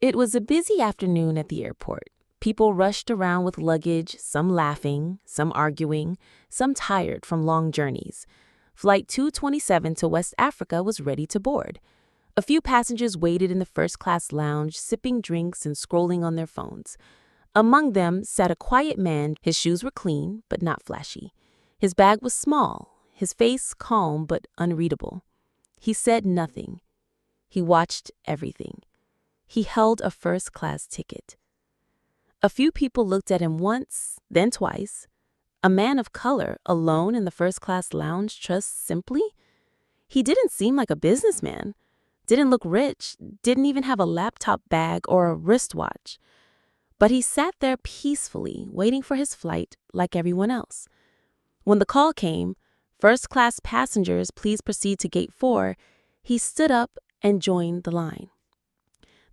It was a busy afternoon at the airport. People rushed around with luggage, some laughing, some arguing, some tired from long journeys. Flight 227 to West Africa was ready to board. A few passengers waited in the first-class lounge, sipping drinks and scrolling on their phones. Among them sat a quiet man. His shoes were clean, but not flashy. His bag was small, his face calm but unreadable. He said nothing. He watched everything. He held a first-class ticket. A few people looked at him once, then twice. A man of color, alone in the first-class lounge, just simply? He didn't seem like a businessman, didn't look rich, didn't even have a laptop bag or a wristwatch. But he sat there peacefully, waiting for his flight like everyone else. When the call came, "First-class passengers, please proceed to gate 4, he stood up and joined the line.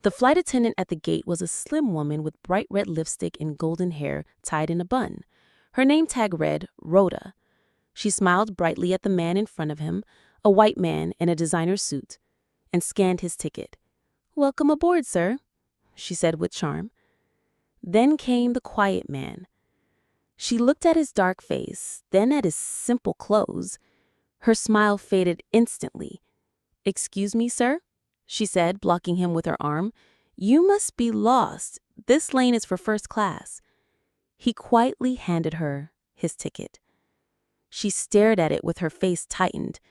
The flight attendant at the gate was a slim woman with bright red lipstick and golden hair tied in a bun. Her name tag read Rhoda. She smiled brightly at the man in front of him, a white man in a designer suit, and scanned his ticket. "Welcome aboard, sir," she said with charm. Then came the quiet man. She looked at his dark face, then at his simple clothes. Her smile faded instantly. "Excuse me, sir?" she said, blocking him with her arm. "You must be lost. This lane is for first class." He quietly handed her his ticket. She stared at it with her face tightened.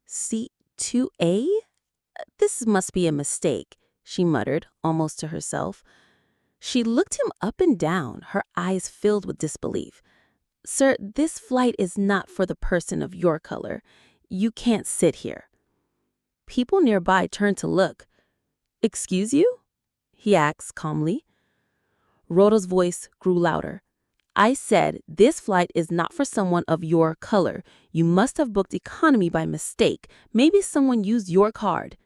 "Seat 2A? This must be a mistake," she muttered, almost to herself. She looked him up and down, her eyes filled with disbelief. "Sir, this flight is not for the person of your color. You can't sit here." People nearby turned to look. "Excuse you?" he asked calmly. Rhoda's voice grew louder. "I said this flight is not for someone of your color. You must have booked economy by mistake. Maybe someone used your card."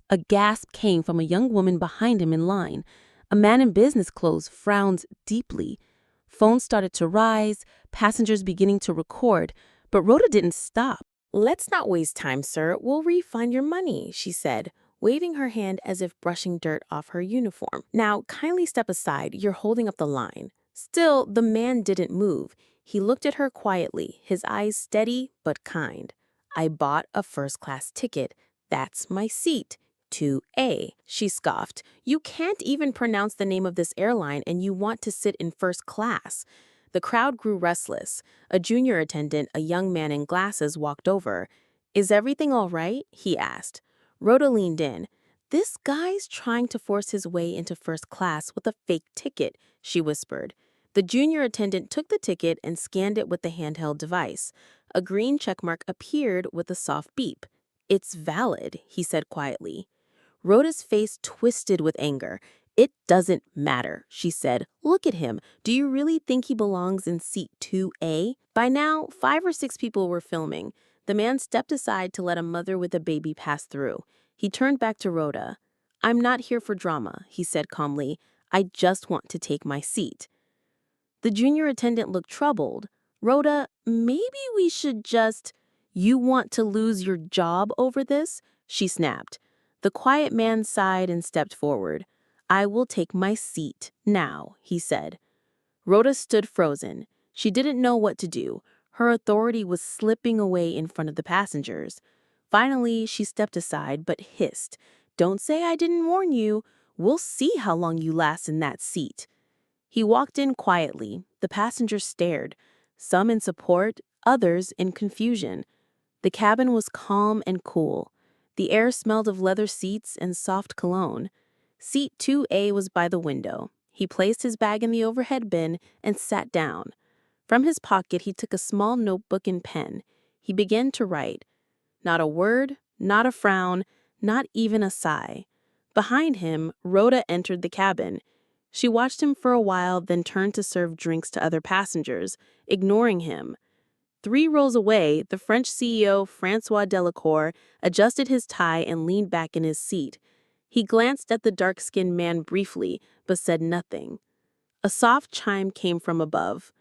A gasp came from a young woman behind him in line. A man in business clothes frowned deeply. Phones started to rise, passengers beginning to record, but Rhoda didn't stop. "Let's not waste time, sir. We'll refund your money," she said, waving her hand as if brushing dirt off her uniform. "Now, kindly step aside. You're holding up the line." Still, the man didn't move. He looked at her quietly, his eyes steady but kind. "I bought a first-class ticket. That's my seat. 2A, she scoffed. "You can't even pronounce the name of this airline and you want to sit in first class." The crowd grew restless. A junior attendant, a young man in glasses, walked over. "Is everything all right?" he asked. Rhoda leaned in. "This guy's trying to force his way into first class with a fake ticket," she whispered. The junior attendant took the ticket and scanned it with the handheld device. A green checkmark appeared with a soft beep. "It's valid," he said quietly. Rhoda's face twisted with anger. "It doesn't matter," she said. "Look at him. Do you really think he belongs in seat 2A? By now, 5 or 6 people were filming. The man stepped aside to let a mother with a baby pass through. He turned back to Rhoda. "I'm not here for drama," he said calmly. "I just want to take my seat." The junior attendant looked troubled. "Rhoda, maybe we should just—" "You want to lose your job over this?" she snapped. The quiet man sighed and stepped forward. "I will take my seat now," he said. Rhoda stood frozen. She didn't know what to do. Her authority was slipping away in front of the passengers. Finally, she stepped aside but hissed, "Don't say I didn't warn you. We'll see how long you last in that seat." He walked in quietly. The passengers stared, some in support, others in confusion. The cabin was calm and cool. The air smelled of leather seats and soft cologne. Seat 2A was by the window. He placed his bag in the overhead bin and sat down. From his pocket, he took a small notebook and pen. He began to write. Not a word, not a frown, not even a sigh. Behind him, Rhoda entered the cabin. She watched him for a while, then turned to serve drinks to other passengers, ignoring him. 3 rows away, the French CEO, François Delacour, adjusted his tie and leaned back in his seat. He glanced at the dark-skinned man briefly, but said nothing. A soft chime came from above.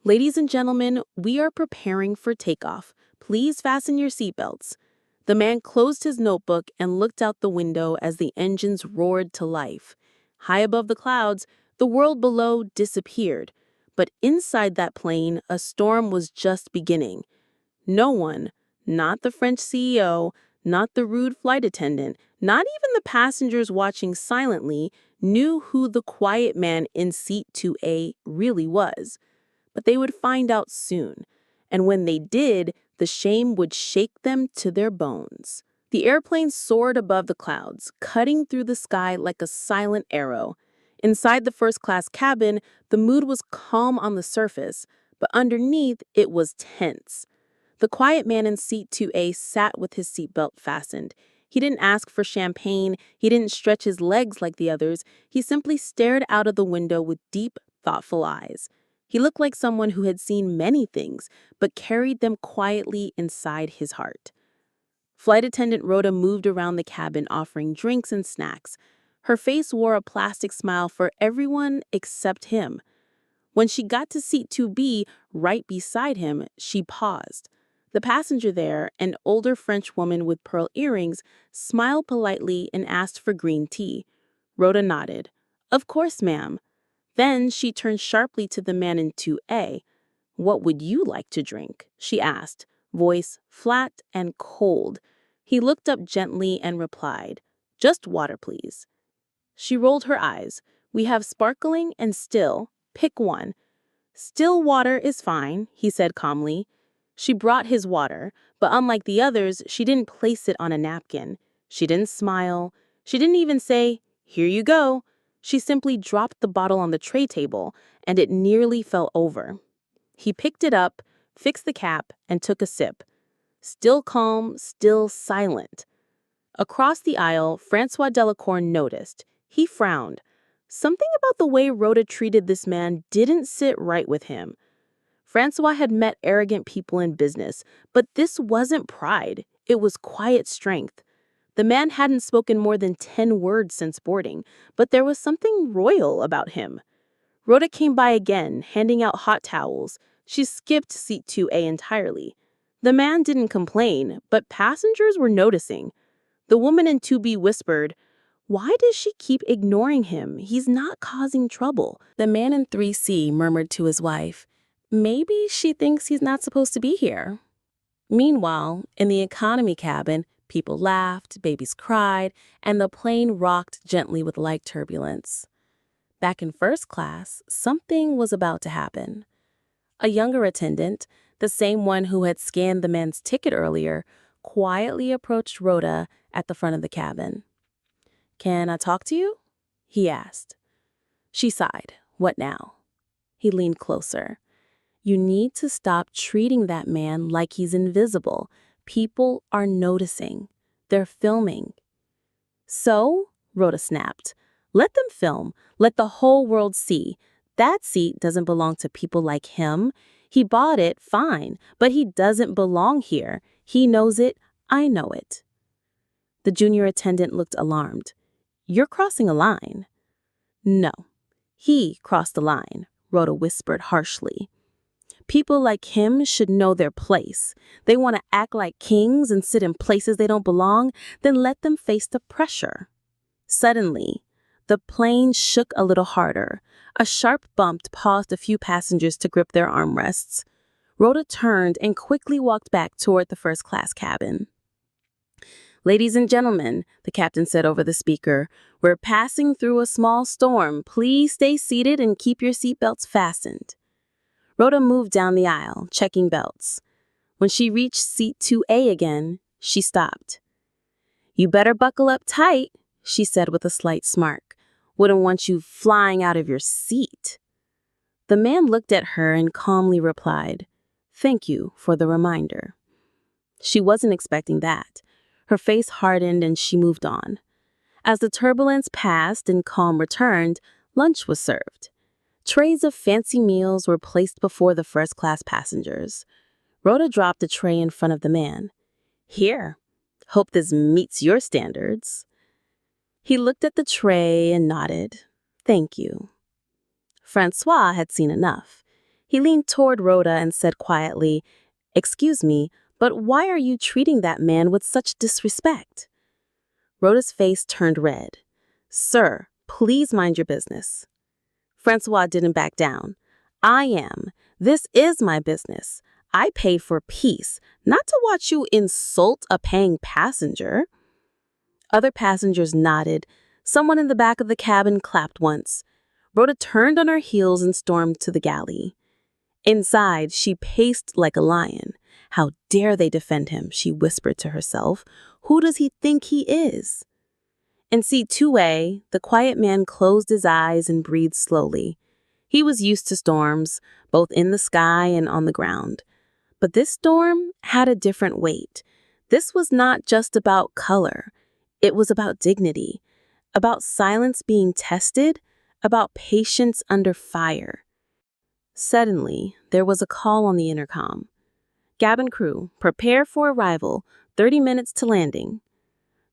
"Ladies and gentlemen, we are preparing for takeoff. Please fasten your seatbelts." The man closed his notebook and looked out the window as the engines roared to life. High above the clouds, the world below disappeared. But inside that plane, a storm was just beginning. No one, not the French CEO, not the rude flight attendant, not even the passengers watching silently, knew who the quiet man in seat 2A really was. But they would find out soon. And when they did, the shame would shake them to their bones. The airplane soared above the clouds, cutting through the sky like a silent arrow. Inside the first-class cabin, the mood was calm on the surface, but underneath it was tense. The quiet man in seat 2A sat with his seatbelt fastened. He didn't ask for champagne, he didn't stretch his legs like the others, he simply stared out of the window with deep, thoughtful eyes. He looked like someone who had seen many things, but carried them quietly inside his heart. Flight attendant Rhoda moved around the cabin offering drinks and snacks. Her face wore a plastic smile for everyone except him. When she got to seat 2B, right beside him, she paused. The passenger there, an older French woman with pearl earrings, smiled politely and asked for green tea. Rhoda nodded. "Of course, ma'am." Then she turned sharply to the man in 2A. "What would you like to drink?" she asked, voice flat and cold. He looked up gently and replied, "Just water, please." She rolled her eyes. "We have sparkling and still. Pick one." "Still water is fine," he said calmly. She brought his water, but unlike the others, she didn't place it on a napkin. She didn't smile. She didn't even say, "Here you go." She simply dropped the bottle on the tray table, and it nearly fell over. He picked it up, fixed the cap, and took a sip. Still calm, still silent. Across the aisle, Francois Delacour noticed. He frowned. Something about the way Rhoda treated this man didn't sit right with him. Francois had met arrogant people in business, but this wasn't pride. It was quiet strength. The man hadn't spoken more than 10 words since boarding, but there was something royal about him. Rhoda came by again, handing out hot towels. She skipped seat 2A entirely. The man didn't complain, but passengers were noticing. The woman in 2B whispered, "Why does she keep ignoring him? He's not causing trouble." The man in 3C murmured to his wife, "Maybe she thinks he's not supposed to be here." Meanwhile, in the economy cabin, people laughed, babies cried, and the plane rocked gently with light turbulence. Back in first class, something was about to happen. A younger attendant, the same one who had scanned the men's ticket earlier, quietly approached Rhoda at the front of the cabin. "Can I talk to you?" he asked. She sighed. "What now?" He leaned closer. "You need to stop treating that man like he's invisible. People are noticing. They're filming." "So?" Rhoda snapped. "Let them film. Let the whole world see. That seat doesn't belong to people like him. He bought it, fine, but he doesn't belong here. He knows it. I know it." The junior attendant looked alarmed. "You're crossing a line." "No. He crossed the line," Rhoda whispered harshly. "People like him should know their place. They want to act like kings and sit in places they don't belong, then let them face the pressure." Suddenly, the plane shook a little harder. A sharp bump paused a few passengers to grip their armrests. Rhoda turned and quickly walked back toward the first-class cabin. "Ladies and gentlemen," the captain said over the speaker, "we're passing through a small storm. Please stay seated and keep your seatbelts fastened." Rhoda moved down the aisle, checking belts. When she reached seat 2A again, she stopped. "You better buckle up tight," she said with a slight smirk. "Wouldn't want you flying out of your seat." The man looked at her and calmly replied, "Thank you for the reminder." She wasn't expecting that. Her face hardened and she moved on. As the turbulence passed and calm returned, lunch was served. Trays of fancy meals were placed before the first-class passengers. Rhoda dropped a tray in front of the man. "Here, hope this meets your standards." He looked at the tray and nodded. "Thank you." Francois had seen enough. He leaned toward Rhoda and said quietly, "Excuse me, but why are you treating that man with such disrespect?" Rhoda's face turned red. "Sir, Please mind your business." Francois didn't back down. "I am. This is my business. I paid for peace, not to watch you insult a paying passenger." Other passengers nodded. Someone in the back of the cabin clapped once. Rhoda turned on her heels and stormed to the galley. Inside, she paced like a lion. "How dare they defend him?" she whispered to herself. "Who does he think he is?" In seat 2A, the quiet man closed his eyes and breathed slowly. He was used to storms, both in the sky and on the ground. But this storm had a different weight. This was not just about color. It was about dignity, about silence being tested, about patience under fire. Suddenly, there was a call on the intercom. "Cabin crew, prepare for arrival, 30 minutes to landing."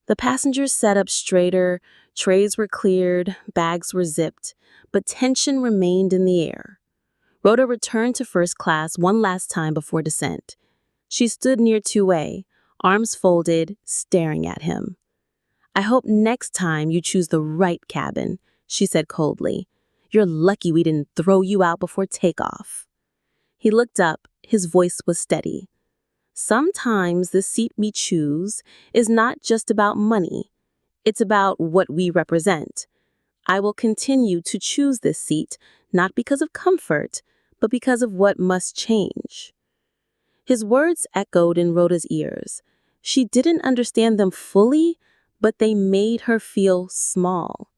The passengers sat up straighter, trays were cleared, bags were zipped, but tension remained in the air. Rhoda returned to first class one last time before descent. She stood near 2A, arms folded, staring at him. "I hope next time you choose the right cabin," she said coldly. "You're lucky we didn't throw you out before takeoff." He looked up, his voice was steady. "Sometimes the seat we choose is not just about money. It's about what we represent. I will continue to choose this seat, not because of comfort, but because of what must change." His words echoed in Rhoda's ears. She didn't understand them fully, but they made her feel small.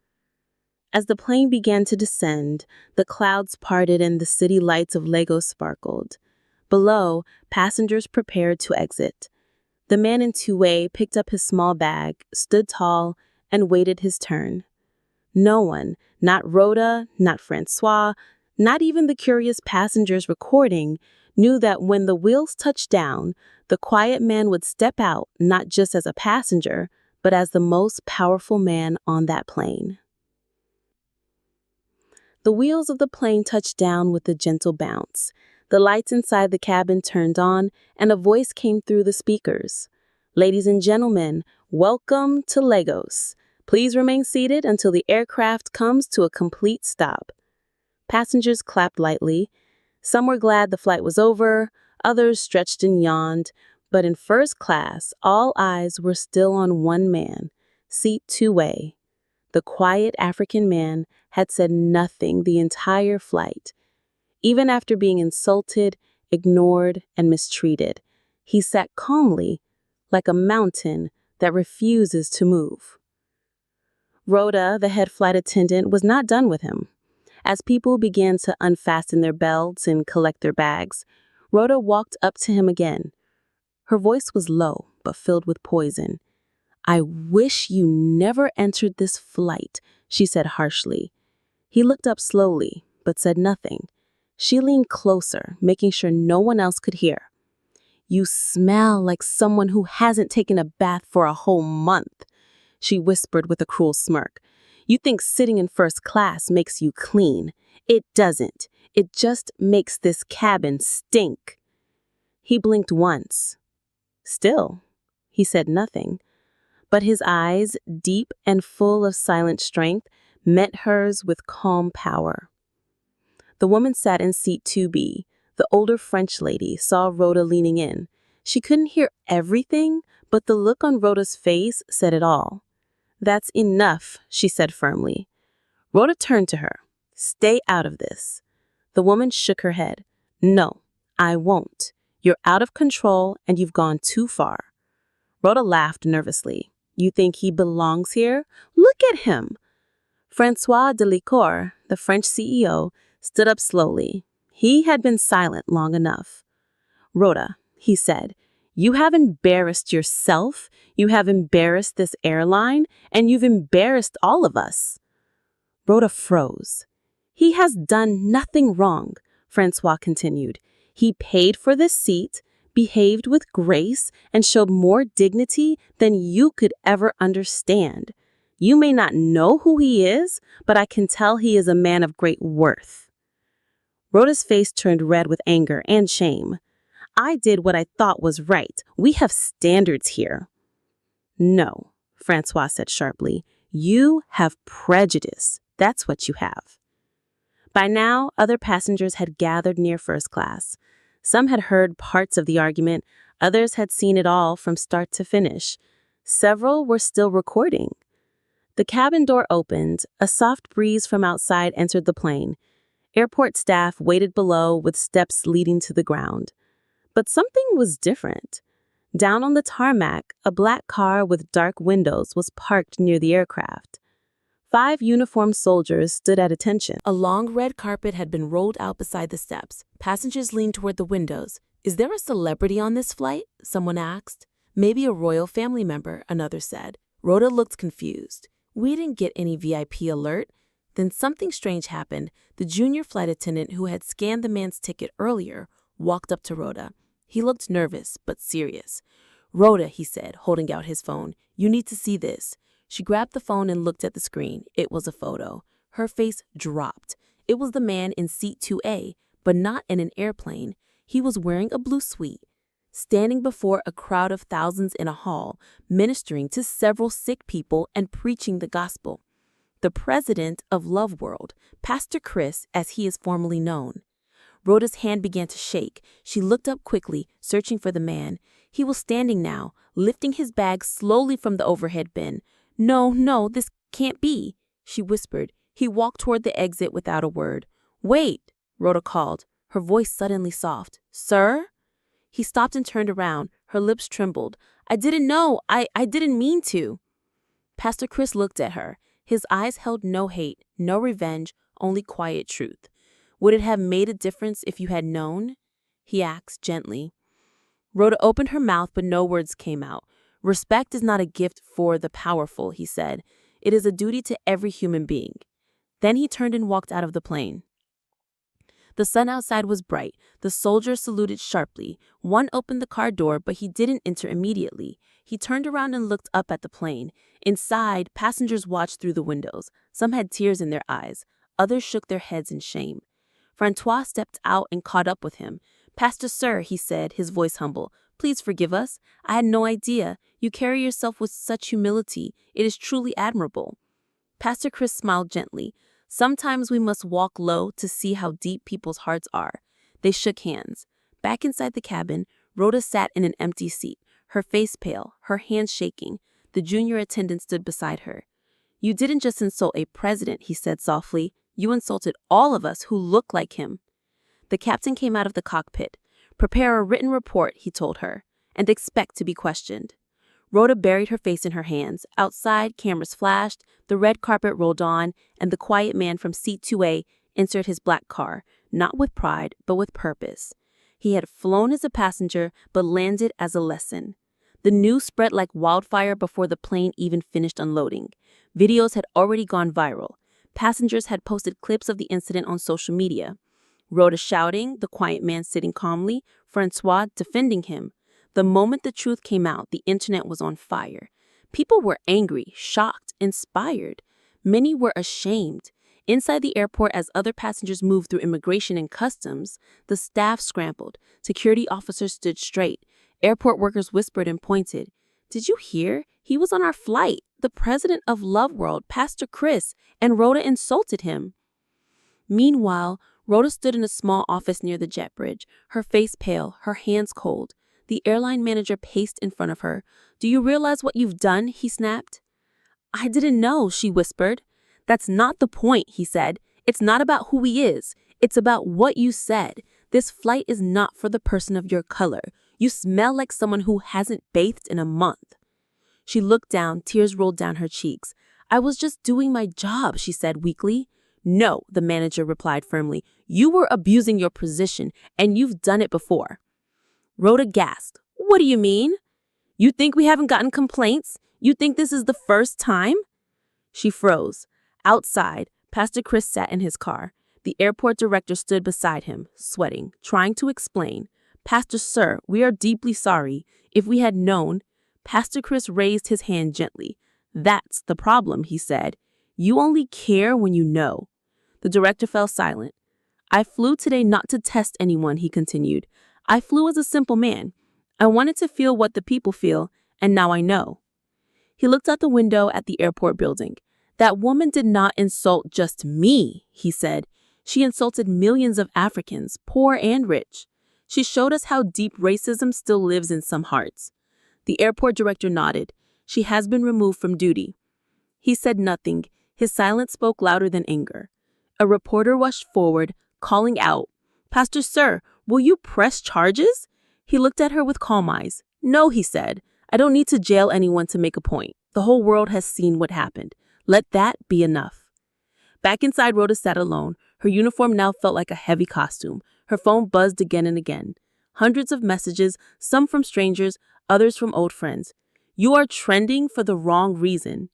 As the plane began to descend, the clouds parted and the city lights of Lagos sparkled. Below, passengers prepared to exit. The man in 2A picked up his small bag, stood tall, and waited his turn. No one, not Rhoda, not Francois, not even the curious passengers recording, knew that when the wheels touched down, the quiet man would step out not just as a passenger, but as the most powerful man on that plane. The wheels of the plane touched down with a gentle bounce. The lights inside the cabin turned on, and a voice came through the speakers. "Ladies and gentlemen, welcome to Lagos. Please remain seated until the aircraft comes to a complete stop." Passengers clapped lightly. Some were glad the flight was over, others stretched and yawned, but in first class, all eyes were still on one man, seat 2A. The quiet African man had said nothing the entire flight. Even after being insulted, ignored, and mistreated, he sat calmly, like a mountain that refuses to move. Rhoda, the head flight attendant, was not done with him. As people began to unfasten their belts and collect their bags, Rhoda walked up to him again. Her voice was low, but filled with poison. "I wish you never entered this flight," she said harshly. He looked up slowly, but said nothing. She leaned closer, making sure no one else could hear. "You smell like someone who hasn't taken a bath for a whole month," she whispered with a cruel smirk. "You think sitting in first class makes you clean. It doesn't. It just makes this cabin stink." He blinked once. Still, he said nothing. But his eyes, deep and full of silent strength, met hers with calm power. The woman sat in seat 2B. The older French lady saw Rhoda leaning in. She couldn't hear everything, but the look on Rhoda's face said it all. "That's enough," she said firmly. Rhoda turned to her. "Stay out of this." The woman shook her head. "No, I won't. You're out of control and you've gone too far." Rhoda laughed nervously. "You think he belongs here? Look at him." Francois Delicourt, the French CEO, stood up slowly. He had been silent long enough. "Rhoda," he said, "you have embarrassed yourself, you have embarrassed this airline, and you've embarrassed all of us." Rhoda froze. "He has done nothing wrong," Francois continued. "He paid for this seat, behaved with grace, and showed more dignity than you could ever understand. You may not know who he is, but I can tell he is a man of great worth." Rhoda's face turned red with anger and shame. "I did what I thought was right. We have standards here." "No," Francois said sharply. You have prejudice. That's what you have. By now, other passengers had gathered near first class. Some had heard parts of the argument, others had seen it all from start to finish. Several were still recording. The cabin door opened. A soft breeze from outside entered the plane. Airport staff waited below with steps leading to the ground. But something was different. Down on the tarmac, a black car with dark windows was parked near the aircraft. 5 uniformed soldiers stood at attention. A long red carpet had been rolled out beside the steps. Passengers leaned toward the windows. "Is there a celebrity on this flight?" someone asked. "Maybe a royal family member," another said. Rhoda looked confused. "We didn't get any VIP alert." Then something strange happened. The junior flight attendant who had scanned the man's ticket earlier walked up to Rhoda. He looked nervous but serious. "Rhoda," he said, holding out his phone, "you need to see this." She grabbed the phone and looked at the screen. It was a photo. Her face dropped. It was the man in seat 2A, but not in an airplane. He was wearing a blue suite, standing before a crowd of thousands in a hall, ministering to several sick people and preaching the gospel. The president of Love World, Pastor Chris, as he is formally known. Rhoda's hand began to shake. She looked up quickly, searching for the man. He was standing now, lifting his bag slowly from the overhead bin. No, this can't be," she whispered. He walked toward the exit without a word. "Wait," Rhoda called, her voice suddenly soft. "Sir?" He stopped and turned around. Her lips trembled. "I didn't know. I didn't mean to." Pastor Chris looked at her. His eyes held no hate, no revenge, only quiet truth. "Would it have made a difference if you had known?" he asked gently. Rhoda opened her mouth, but no words came out. "Respect is not a gift for the powerful," he said. "It is a duty to every human being." Then he turned and walked out of the plane. The sun outside was bright. The soldiers saluted sharply. One opened the car door, but he didn't enter immediately. He turned around and looked up at the plane. Inside, passengers watched through the windows. Some had tears in their eyes. Others shook their heads in shame. Francois stepped out and caught up with him. "Pastor Sir," he said, his voice humble, "please forgive us. I had no idea. You carry yourself with such humility. It is truly admirable." Pastor Chris smiled gently. "Sometimes we must walk low to see how deep people's hearts are." They shook hands. Back inside the cabin, Rhoda sat in an empty seat, her face pale, her hands shaking. The junior attendant stood beside her. "You didn't just insult a president," he said softly. "You insulted all of us who look like him." The captain came out of the cockpit. "Prepare a written report," he told her, "and expect to be questioned." Rhoda buried her face in her hands. Outside, cameras flashed, the red carpet rolled on, and the quiet man from seat 2A entered his black car, not with pride, but with purpose. He had flown as a passenger, but landed as a lesson. The news spread like wildfire before the plane even finished unloading. Videos had already gone viral. Passengers had posted clips of the incident on social media. Rhoda shouting, the quiet man sitting calmly, Francois defending him. The moment the truth came out, the internet was on fire. People were angry, shocked, inspired. Many were ashamed. Inside the airport, as other passengers moved through immigration and customs, the staff scrambled. Security officers stood straight. Airport workers whispered and pointed. "Did you hear? He was on our flight. The president of Love World, Pastor Chris, and Rhoda insulted him." Meanwhile, Rhoda stood in a small office near the jet bridge, her face pale, her hands cold. The airline manager paced in front of her. "Do you realize what you've done?" he snapped. "I didn't know," she whispered. "That's not the point," he said. "It's not about who he is. It's about what you said. This flight is not for the person of your color. You smell like someone who hasn't bathed in a month." She looked down, tears rolled down her cheeks. "I was just doing my job," she said weakly. "No," the manager replied firmly. "You were abusing your position, and you've done it before." Rhoda gasped. "What do you mean? You think we haven't gotten complaints? You think this is the first time?" She froze. Outside, Pastor Chris sat in his car. The airport director stood beside him, sweating, trying to explain. "Pastor Sir, we are deeply sorry. If we had known..." Pastor Chris raised his hand gently. "That's the problem," he said. "You only care when you know." The director fell silent. "I flew today not to test anyone," he continued. "I flew as a simple man. I wanted to feel what the people feel, and now I know." He looked out the window at the airport building. That woman did not insult just me, he said. She insulted millions of Africans, poor and rich. She showed us how deep racism still lives in some hearts. The airport director nodded. She has been removed from duty. He said nothing. His silence spoke louder than anger. A reporter rushed forward, calling out, "Pastor Sir, will you press charges?" He looked at her with calm eyes. "No," he said. "I don't need to jail anyone to make a point. The whole world has seen what happened. Let that be enough." Back inside, Rhoda sat alone. Her uniform now felt like a heavy costume. Her phone buzzed again and again. Hundreds of messages, some from strangers, others from old friends. "You are trending for the wrong reason.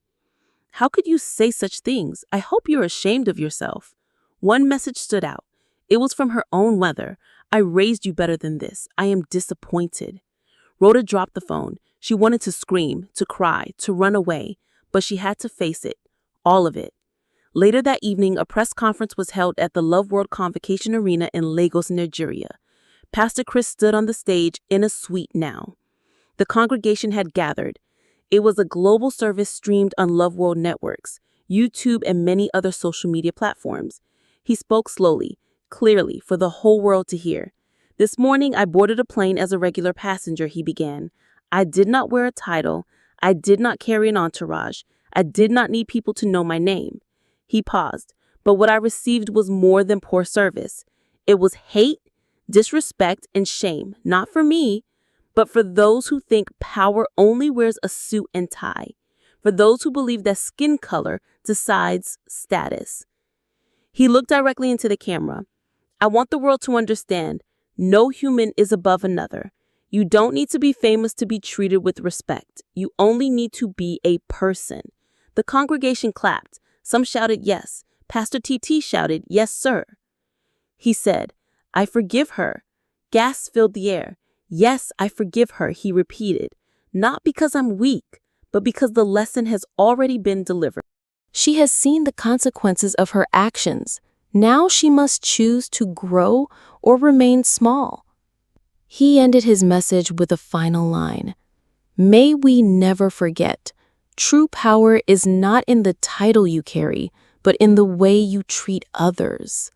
How could you say such things? I hope you're ashamed of yourself." One message stood out. It was from her own mother. "I raised you better than this. I am disappointed." Rhoda dropped the phone. She wanted to scream, to cry, to run away, but she had to face it, all of it. Later that evening, a press conference was held at the Love World Convocation Arena in Lagos, Nigeria. Pastor Chris stood on the stage in a suite now. The congregation had gathered. It was a global service streamed on Love World networks, YouTube, and many other social media platforms. He spoke slowly, clearly, for the whole world to hear. "This morning, I boarded a plane as a regular passenger," he began. "I did not wear a title. I did not carry an entourage. I did not need people to know my name." He paused, but what I received was more than poor service. It was hate, disrespect, and shame, not for me, but for those who think power only wears a suit and tie, for those who believe that skin color decides status. He looked directly into the camera. "I want the world to understand, no human is above another. You don't need to be famous to be treated with respect. You only need to be a person." The congregation clapped. Some shouted yes. Pastor TT shouted, "Yes, sir." He said, "I forgive her." Gasps filled the air. "Yes, I forgive her," he repeated. "Not because I'm weak, but because the lesson has already been delivered. She has seen the consequences of her actions. Now she must choose to grow or remain small." He ended his message with a final line. "May we never forget, true power is not in the title you carry, but in the way you treat others."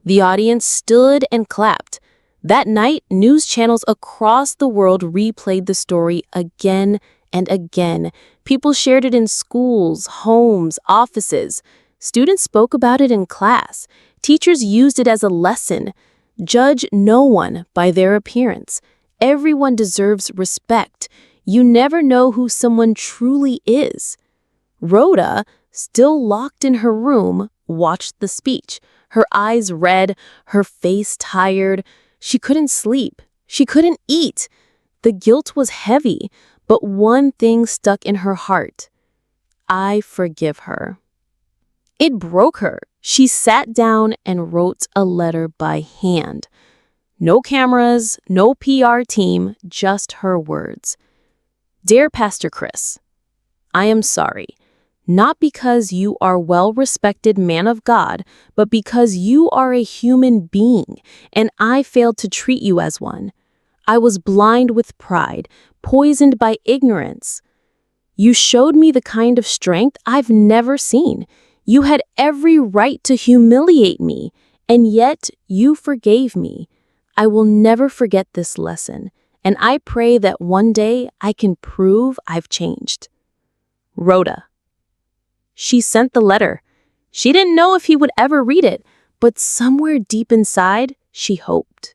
The audience stood and clapped. That night, news channels across the world replayed the story again and again. People shared it in schools, homes, offices. Students spoke about it in class. Teachers used it as a lesson. Judge no one by their appearance. Everyone deserves respect. You never know who someone truly is. Rhoda, still locked in her room, watched the speech. Her eyes red, her face tired. She couldn't sleep. She couldn't eat. The guilt was heavy, but one thing stuck in her heart. "I forgive her." It broke her. She sat down and wrote a letter by hand. No cameras, no PR team, just her words. "Dear Pastor Chris, I am sorry. Not because you are a well-respected man of God, but because you are a human being, and I failed to treat you as one. I was blind with pride, poisoned by ignorance. You showed me the kind of strength I've never seen. You had every right to humiliate me, and yet you forgave me. I will never forget this lesson, and I pray that one day I can prove I've changed. Rhoda." She sent the letter. She didn't know if he would ever read it, but somewhere deep inside, she hoped.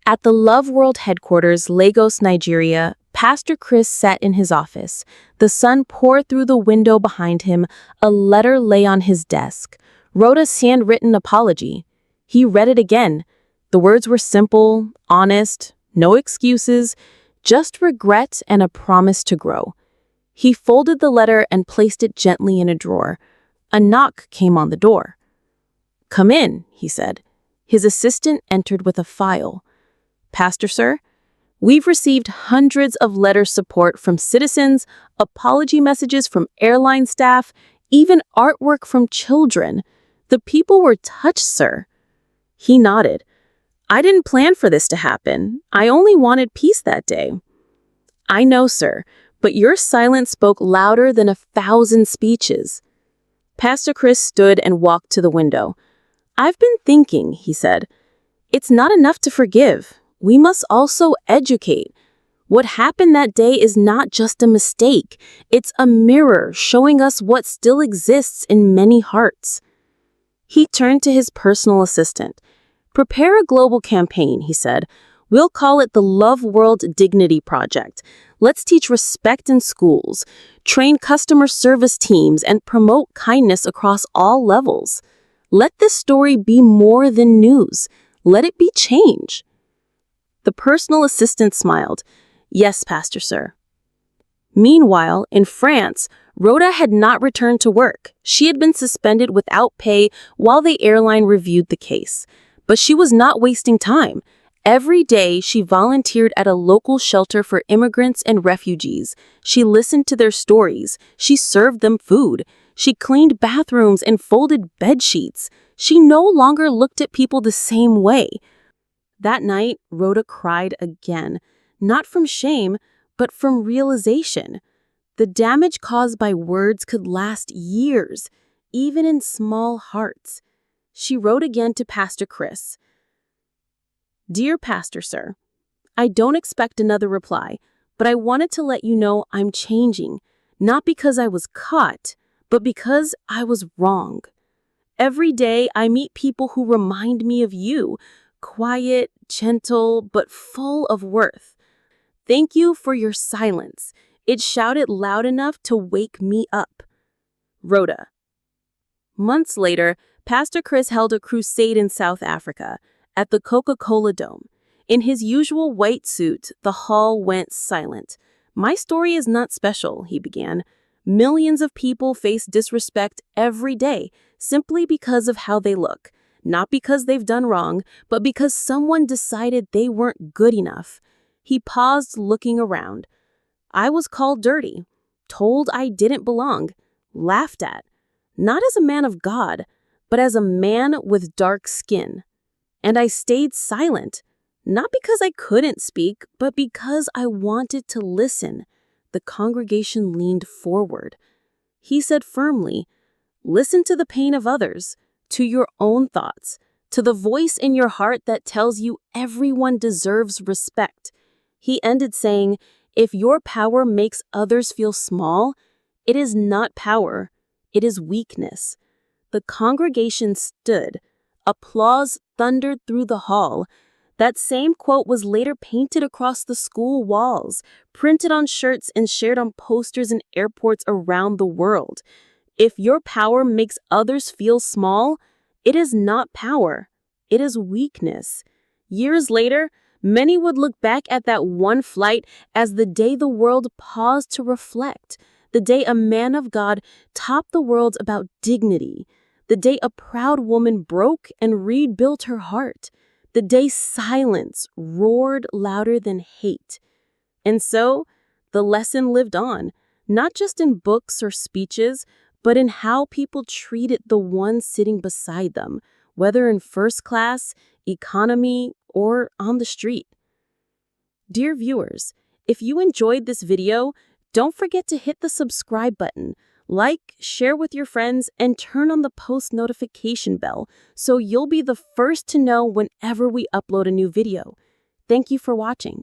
At the Love World headquarters, Lagos, Nigeria, Pastor Chris sat in his office. The sun poured through the window behind him. A letter lay on his desk. Rhoda's handwritten apology. He read it again. The words were simple, honest, no excuses, just regret and a promise to grow. He folded the letter and placed it gently in a drawer. A knock came on the door. "Come in," he said. His assistant entered with a file. "Pastor, sir, we've received hundreds of letter support from citizens, apology messages from airline staff, even artwork from children. The people were touched, sir." He nodded. "I didn't plan for this to happen. I only wanted peace that day." "I know, sir, but your silence spoke louder than 1,000 speeches. Pastor Chris stood and walked to the window. "I've been thinking," he said. "It's not enough to forgive. We must also educate. What happened that day is not just a mistake. It's a mirror showing us what still exists in many hearts." He turned to his personal assistant. "Prepare a global campaign," he said. "We'll call it the Love World Dignity Project. Let's teach respect in schools, train customer service teams, and promote kindness across all levels. Let this story be more than news. Let it be change." The personal assistant smiled. "Yes, Pastor Sir." Meanwhile, in France, Rhoda had not returned to work. She had been suspended without pay while the airline reviewed the case. But she was not wasting time. Every day, she volunteered at a local shelter for immigrants and refugees. She listened to their stories. She served them food. She cleaned bathrooms and folded bed sheets. She no longer looked at people the same way. That night, Rhoda cried again, not from shame, but from realization. The damage caused by words could last years, even in small hearts. She wrote again to Pastor Chris. "Dear Pastor Sir, I don't expect another reply, but I wanted to let you know I'm changing, not because I was caught, but because I was wrong. Every day I meet people who remind me of you, quiet, gentle, but full of worth. Thank you for your silence. It shouted loud enough to wake me up. Rhoda." Months later, Pastor Chris held a crusade in South Africa, at the Coca-Cola Dome. In his usual white suit, the hall went silent. "My story is not special," he began. "Millions of people face disrespect every day, simply because of how they look. Not because they've done wrong, but because someone decided they weren't good enough." He paused, looking around. "I was called dirty, told I didn't belong, laughed at. Not as a man of God, but as a man with dark skin. And I stayed silent, not because I couldn't speak, but because I wanted to listen." The congregation leaned forward. He said firmly, "Listen to the pain of others, to your own thoughts, to the voice in your heart that tells you everyone deserves respect." He ended saying, "If your power makes others feel small, it is not power, it is weakness." The congregation stood. Applause thundered through the hall. That same quote was later painted across the school walls, printed on shirts, and shared on posters in airports around the world. If your power makes others feel small, it is not power, it is weakness. Years later, many would look back at that one flight as the day the world paused to reflect, the day a man of God taught the world about dignity, the day a proud woman broke and rebuilt her heart, the day silence roared louder than hate. And so, the lesson lived on, not just in books or speeches, but in how people treated the one sitting beside them, whether in first class, economy, or on the street. Dear viewers, if you enjoyed this video, don't forget to hit the subscribe button, like, share with your friends, and turn on the post notification bell so you'll be the first to know whenever we upload a new video. Thank you for watching.